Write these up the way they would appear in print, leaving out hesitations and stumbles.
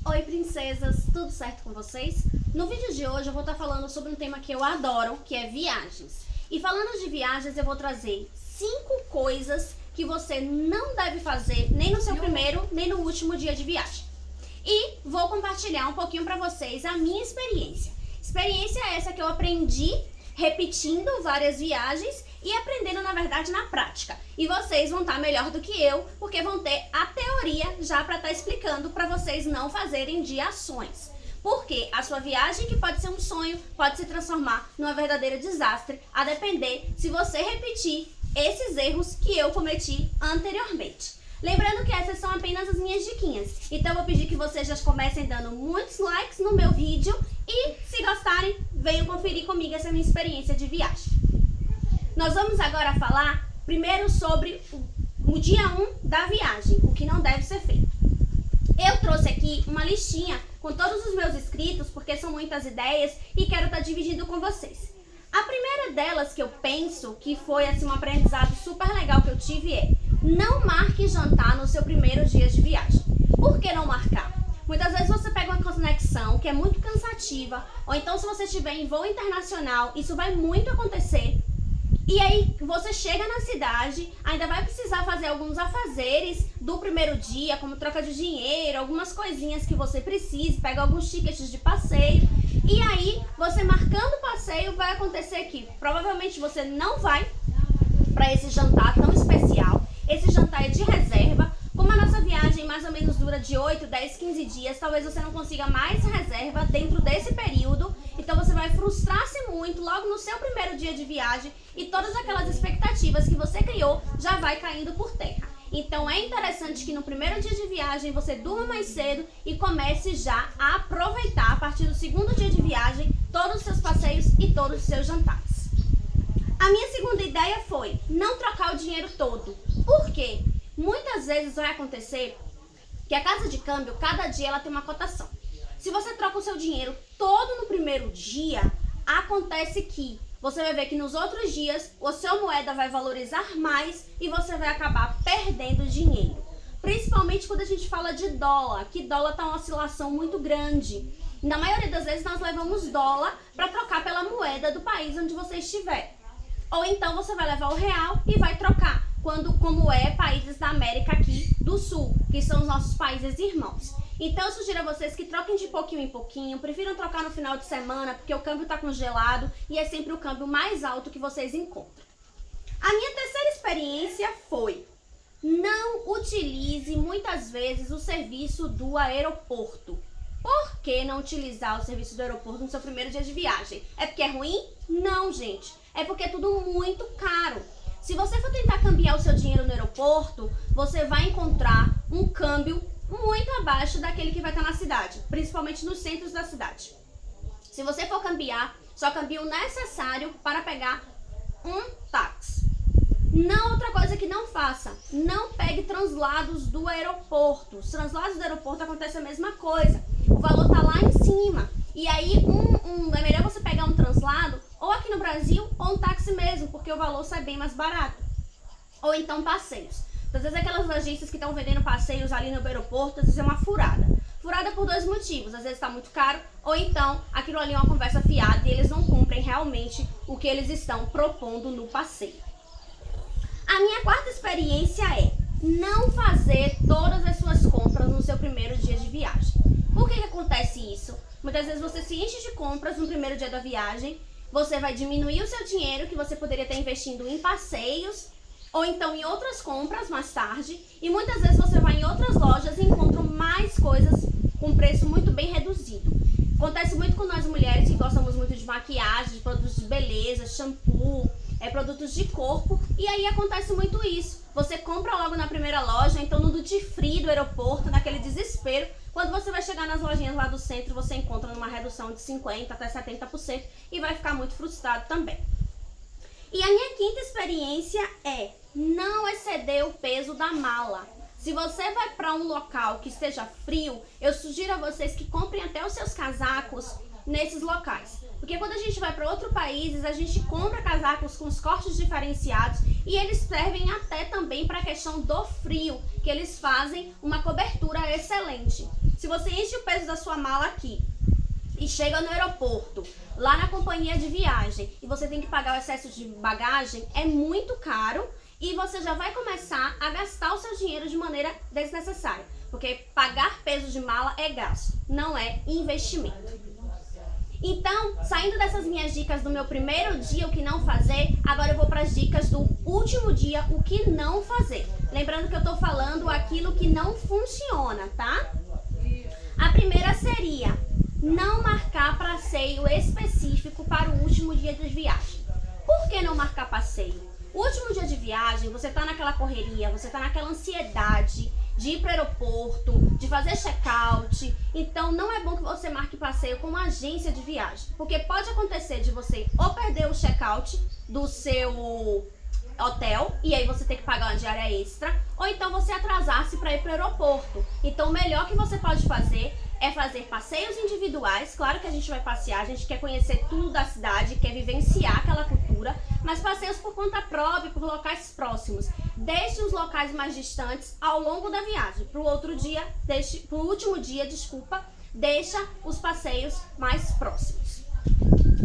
Oi princesas, tudo certo com vocês? No vídeo de hoje eu vou estar falando sobre um tema que eu adoro, que é viagens. E falando de viagens, eu vou trazer 5 coisas que você não deve fazer nem no seu primeiro, nem no último dia de viagem. E vou compartilhar um pouquinho para vocês a minha experiência. Experiência essa que eu aprendi repetindo várias viagens e aprendendo, na verdade, na prática. E vocês vão estar melhor do que eu, porque vão ter a teoria já para estar explicando para vocês não fazerem de ações. Porque a sua viagem, que pode ser um sonho, pode se transformar numa verdadeira desastre, a depender se você repetir esses erros que eu cometi anteriormente. Lembrando que essas são apenas as minhas diquinhas. Então eu vou pedir que vocês já comecem dando muitos likes no meu vídeo e, se gostarem, venham conferir comigo essa minha experiência de viagem. Nós vamos agora falar primeiro sobre o dia 1 da viagem, o que não deve ser feito. Eu trouxe aqui uma listinha com todos os meus inscritos, porque são muitas ideias e quero estar dividindo com vocês. A primeira delas que eu penso que foi assim, um aprendizado super legal que eu tive é: não marque jantar no seu primeiro dia de viagem. Por que não marcar? Muitas vezes você pega uma conexão que é muito cansativa, ou então se você estiver em voo internacional, isso vai muito acontecer. E aí você chega na cidade, ainda vai precisar fazer alguns afazeres do primeiro dia, como troca de dinheiro, algumas coisinhas que você precise, pega alguns tickets de passeio. E aí, você marcando o passeio, vai acontecer que provavelmente você não vai para esse jantar tão especial. Esse jantar é de reserva. Como a nossa viagem mais ou menos dura de 8, 10, 15 dias, talvez você não consiga mais reserva dentro desse período. Então você vai frustrar-se muito logo no seu primeiro dia de viagem e todas aquelas expectativas que você criou já vai caindo por terra. Então é interessante que no primeiro dia de viagem você durma mais cedo e comece já a aproveitar a partir do segundo dia de viagem todos os seus passeios e todos os seus jantares. A minha segunda ideia foi não trocar o dinheiro todo. Por quê? Muitas vezes vai acontecer que a casa de câmbio, cada dia ela tem uma cotação. Se você troca o seu dinheiro todo no primeiro dia, acontece que você vai ver que nos outros dias a sua moeda vai valorizar mais e você vai acabar perdendo dinheiro. Principalmente quando a gente fala de dólar, que dólar está uma oscilação muito grande. Na maioria das vezes nós levamos dólar para trocar pela moeda do país onde você estiver. Ou então você vai levar o real e vai trocar, como é países da América aqui do Sul, que são os nossos países irmãos. Então eu sugiro a vocês que troquem de pouquinho em pouquinho, prefiram trocar no final de semana, porque o câmbio está congelado e é sempre o câmbio mais alto que vocês encontram. A minha terceira experiência foi: não utilize muitas vezes o serviço do aeroporto. Por que não utilizar o serviço do aeroporto no seu primeiro dia de viagem? É porque é ruim? Não, gente. É porque é tudo muito caro. Se você for tentar cambiar o seu dinheiro no aeroporto, você vai encontrar um câmbio muito abaixo daquele que vai estar na cidade, principalmente nos centros da cidade. Se você for cambiar, só cambia o necessário para pegar um táxi. Não, outra coisa que não faça, não pegue translados do aeroporto. Os translados do aeroporto acontece a mesma coisa. O valor está lá em cima. E aí é melhor você pegar um translado, ou aqui no Brasil, ou um táxi mesmo, porque o valor sai bem mais barato. Ou então passeios. Às vezes aquelas agências que estão vendendo passeios ali no aeroporto, às vezes é uma furada. Furada por 2 motivos: às vezes está muito caro, ou então aquilo ali é uma conversa fiada e eles não cumprem realmente o que eles estão propondo no passeio. A minha quarta experiência é não fazer todas as suas compras no seu primeiro dia de viagem. Por que acontece isso? Muitas vezes você se enche de compras no primeiro dia da viagem, você vai diminuir o seu dinheiro que você poderia estar investindo em passeios ou então em outras compras mais tarde, e muitas vezes você vai em outras lojas e encontra mais coisas com preço muito bem reduzido. Acontece muito com nós mulheres que gostamos muito de maquiagem, de produtos de beleza, shampoo, produtos de corpo, e aí acontece muito isso. Você compra logo na primeira loja, então no duty free do aeroporto, naquele desespero. Quando você vai chegar nas lojinhas lá do centro, você encontra numa redução de 50% até 70% e vai ficar muito frustrado também. E a minha quinta experiência é não exceder o peso da mala. Se você vai para um local que esteja frio, eu sugiro a vocês que comprem até os seus casacos nesses locais. Porque quando a gente vai para outros países, a gente compra casacos com os cortes diferenciados e eles servem até também para a questão do frio, que eles fazem uma cobertura excelente. se você enche o peso da sua mala aqui e chega no aeroporto, lá na companhia de viagem, e você tem que pagar o excesso de bagagem, é muito caro e você já vai começar a gastar o seu dinheiro de maneira desnecessária. Porque pagar peso de mala é gasto, não é investimento. Então, saindo dessas minhas dicas do meu primeiro dia, o que não fazer, agora eu vou para as dicas do último dia, o que não fazer. Lembrando que eu tô falando aquilo que não funciona, tá? A primeira seria não marcar passeio específico para o último dia de viagem. Por que não marcar passeio? O último dia de viagem, você tá naquela correria, você tá naquela ansiedade de ir para o aeroporto, de fazer check-out. Então, não é bom que você marque passeio com uma agência de viagem. Porque pode acontecer de você ou perder o check-out do seu hotel, e aí você tem que pagar uma diária extra, ou então você atrasar-se para ir para o aeroporto. Então, o melhor que você pode fazer é fazer passeios individuais. Claro que a gente vai passear, a gente quer conhecer tudo da cidade, quer vivenciar aquela cultura, mas passeios por conta própria, por locais próximos. Deixe os locais mais distantes ao longo da viagem. Para o último dia, deixa os passeios mais próximos.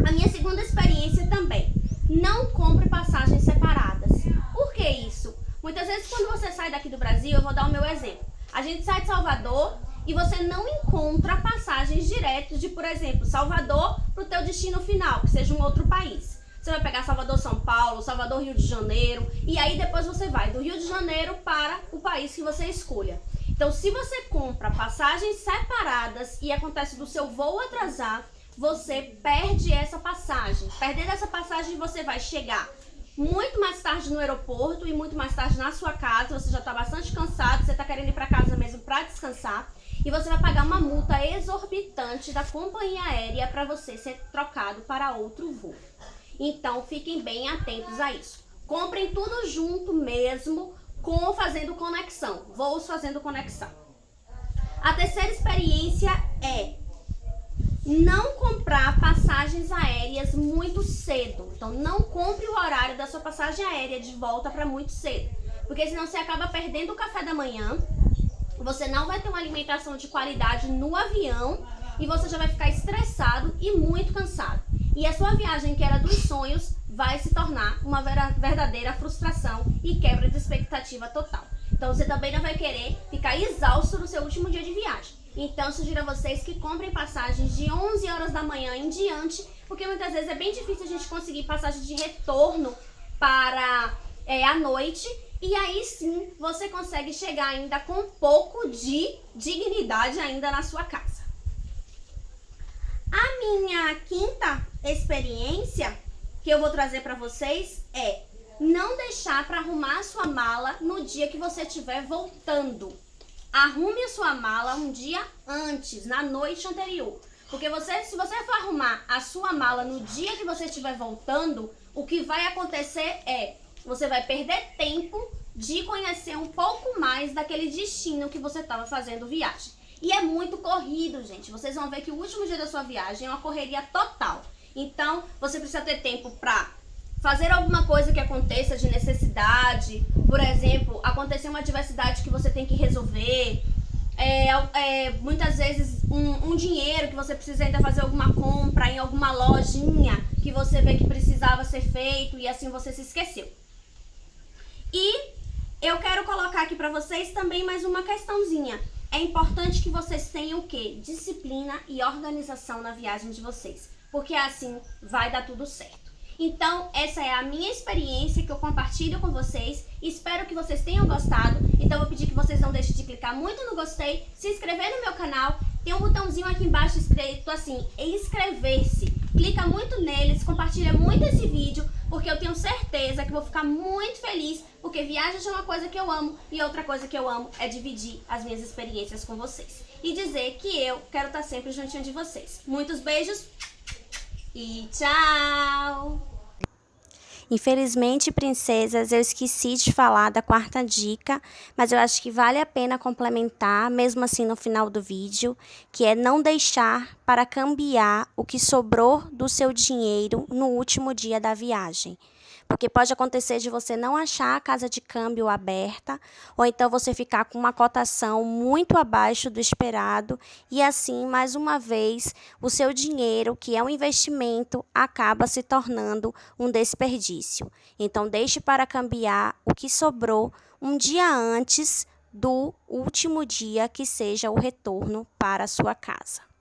A minha segunda experiência também, não compre passagens separadas. Por que isso? Muitas vezes quando você sai daqui do Brasil, eu vou dar o meu exemplo. A gente sai de Salvador e você não encontra passagens diretas de, por exemplo, Salvador para o teu destino final, que seja um outro país. Você vai pegar Salvador, São Paulo, Salvador, Rio de Janeiro, e aí depois você vai do Rio de Janeiro para o país que você escolha. Então, se você compra passagens separadas e acontece do seu voo atrasar, você perde essa passagem. Perdendo essa passagem, você vai chegar muito mais tarde no aeroporto e muito mais tarde na sua casa. Você já está bastante cansado, você está querendo ir para casa mesmo para descansar. E você vai pagar uma multa exorbitante da companhia aérea para você ser trocado para outro voo. Então, fiquem bem atentos a isso. Comprem tudo junto mesmo, fazendo conexão, voos fazendo conexão. A terceira experiência é não comprar passagens aéreas muito cedo. Então, não compre o horário da sua passagem aérea de volta para muito cedo, porque senão você acaba perdendo o café da manhã, você não vai ter uma alimentação de qualidade no avião e você já vai ficar estressado e muito cansado. E a sua viagem, que era dos sonhos, vai se tornar uma verdadeira frustração e quebra de expectativa total. Então, você também não vai querer ficar exausto no seu último dia de viagem. Então, sugiro a vocês que comprem passagens de 11 horas da manhã em diante, porque muitas vezes é bem difícil a gente conseguir passagem de retorno para a noite. E aí sim, você consegue chegar ainda com um pouco de dignidade ainda na sua casa. A minha quinta experiência que eu vou trazer para vocês é não deixar para arrumar a sua mala no dia que você estiver voltando. Arrume a sua mala um dia antes, na noite anterior. Porque se você for arrumar a sua mala no dia que você estiver voltando, o que vai acontecer é você vai perder tempo de conhecer um pouco mais daquele destino que você estava fazendo viagem. E é muito corrido, gente. Vocês vão ver que o último dia da sua viagem é uma correria total. Então, você precisa ter tempo para fazer alguma coisa que aconteça de necessidade. Por exemplo, acontecer uma adversidade que você tem que resolver. Muitas vezes um dinheiro que você precisa ainda fazer alguma compra em alguma lojinha que você vê que precisava ser feito e assim você se esqueceu. E eu quero colocar aqui para vocês também mais uma questãozinha. É importante que vocês tenham o quê? Disciplina e organização na viagem de vocês, porque assim vai dar tudo certo. Então, essa é a minha experiência que eu compartilho com vocês. Espero que vocês tenham gostado. Então, eu vou pedir que vocês não deixem de clicar muito no gostei, se inscrever no meu canal. Tem um botãozinho aqui embaixo escrito assim, inscrever-se. Clica muito neles, compartilha muito esse vídeo, porque eu tenho certeza que vou ficar muito feliz, porque viagens é uma coisa que eu amo e outra coisa que eu amo é dividir as minhas experiências com vocês. E dizer que eu quero estar sempre juntinho de vocês. Muitos beijos e tchau! Infelizmente, princesas, eu esqueci de falar da quarta dica, mas eu acho que vale a pena complementar, mesmo assim no final do vídeo, que é não deixar para cambiar o que sobrou do seu dinheiro no último dia da viagem. Porque pode acontecer de você não achar a casa de câmbio aberta, ou então você ficar com uma cotação muito abaixo do esperado, e assim, mais uma vez, o seu dinheiro, que é um investimento, acaba se tornando um desperdício. Então, deixe para cambiar o que sobrou um dia antes do último dia que seja o retorno para a sua casa.